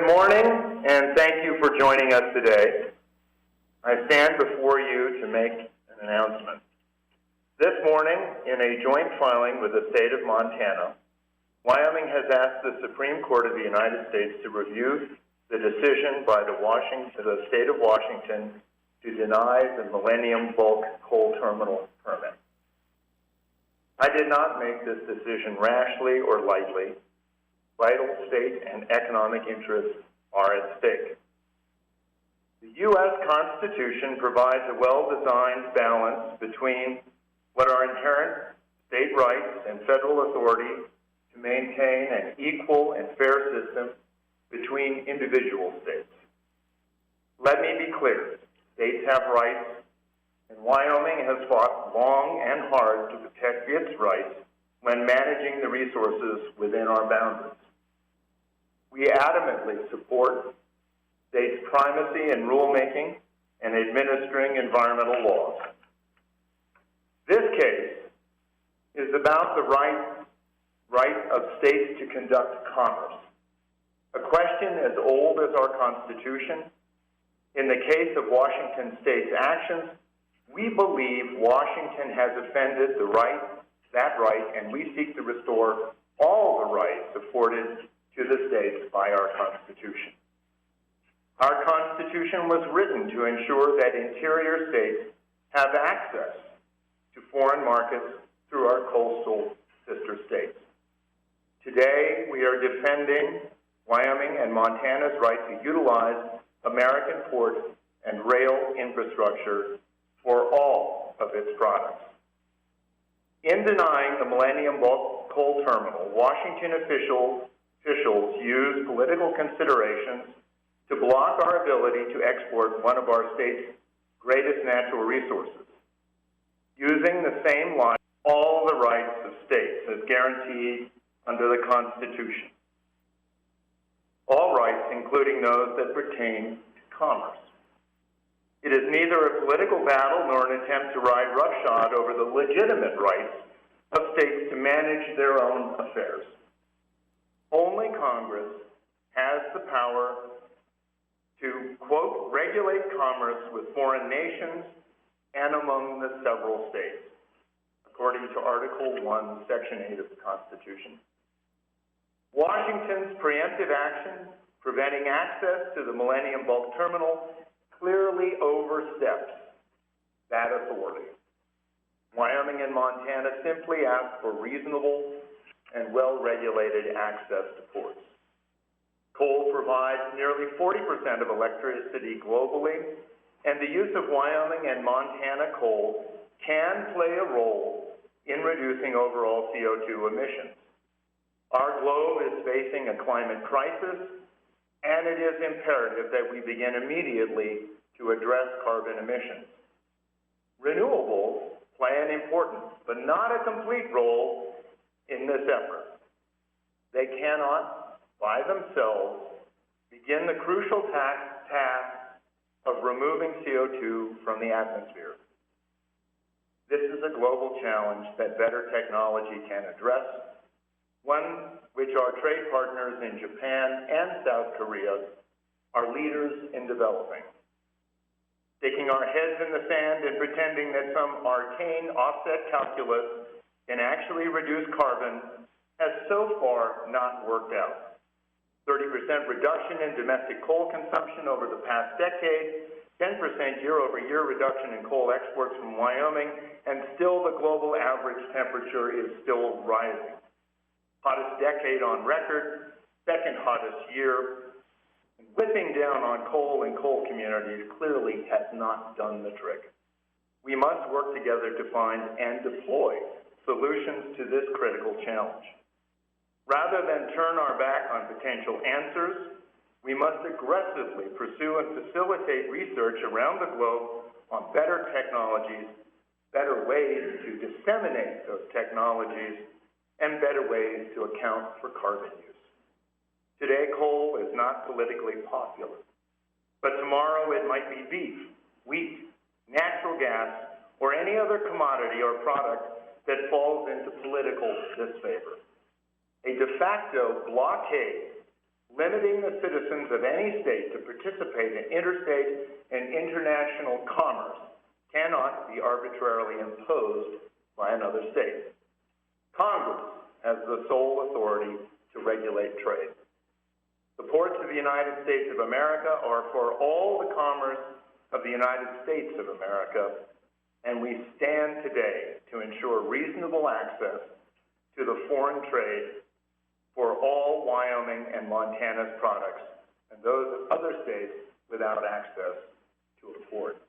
Good morning, and thank you for joining us today. I stand before you to make an announcement. This morning, in a joint filing with the state of Montana, Wyoming has asked the Supreme Court of the United States to review the decision by the state of Washington to deny the Millennium Bulk Coal Terminal permit. I did not make this decision rashly or lightly. Vital state and economic interests are at stake. The U.S. Constitution provides a well-designed balance between what are inherent state rights and federal authority to maintain an equal and fair system between individual states. Let me be clear, states have rights, and Wyoming has fought long and hard to protect its rights when managing the resources within our boundaries. We adamantly support states' primacy in rulemaking and administering environmental laws. This case is about the right of states to conduct commerce, a question as old as our Constitution. In the case of Washington State's actions, we believe Washington has offended that right, and we seek to restore all the rights afforded to the states by our Constitution. Our Constitution was written to ensure that interior states have access to foreign markets through our coastal sister states. Today, we are defending Wyoming and Montana's right to utilize American port and rail infrastructure for all of its products. In denying the Millennium Bulk Coal Terminal, Washington officials use political considerations to block our ability to export one of our state's greatest natural resources, using the same line, all the rights of states as guaranteed under the Constitution. All rights, including those that pertain to commerce. It is neither a political battle nor an attempt to ride roughshod over the legitimate rights of states to manage their own affairs. Only Congress has the power to, quote, regulate commerce with foreign nations and among the several states, according to Article 1, Section 8 of the Constitution. Washington's preemptive action preventing access to the Millennium Bulk Terminal clearly oversteps that authority. Wyoming and Montana simply ask for reasonable and well-regulated access to ports. Coal provides nearly 40% of electricity globally, and the use of Wyoming and Montana coal can play a role in reducing overall CO2 emissions. Our globe is facing a climate crisis, and it is imperative that we begin immediately to address carbon emissions. Renewables play an important, but not a complete role in this effort. They cannot, by themselves, begin the crucial task of removing CO2 from the atmosphere. This is a global challenge that better technology can address, one which our trade partners in Japan and South Korea are leaders in developing. Sticking our heads in the sand and pretending that some arcane offset calculus can actually reduce carbon has so far not worked out. 30% reduction in domestic coal consumption over the past decade, 10% year-over-year reduction in coal exports from Wyoming, and still the global average temperature is still rising. Hottest decade on record, second hottest year. And whipping down on coal and coal communities clearly has not done the trick. We must work together to find and deploy solutions to this critical challenge. Rather than turn our back on potential answers, we must aggressively pursue and facilitate research around the globe on better technologies, better ways to disseminate those technologies, and better ways to account for carbon use. Today, coal is not politically popular, but tomorrow it might be beef, wheat, natural gas, or any other commodity or product that falls into political disfavor. A de facto blockade limiting the citizens of any state to participate in interstate and international commerce cannot be arbitrarily imposed by another state. Congress has the sole authority to regulate trade. The ports of the United States of America are for all the commerce of the United States of America, and we stand today to ensure reasonable access to the foreign trade for all Wyoming and Montana's products and those of other states without access to a port.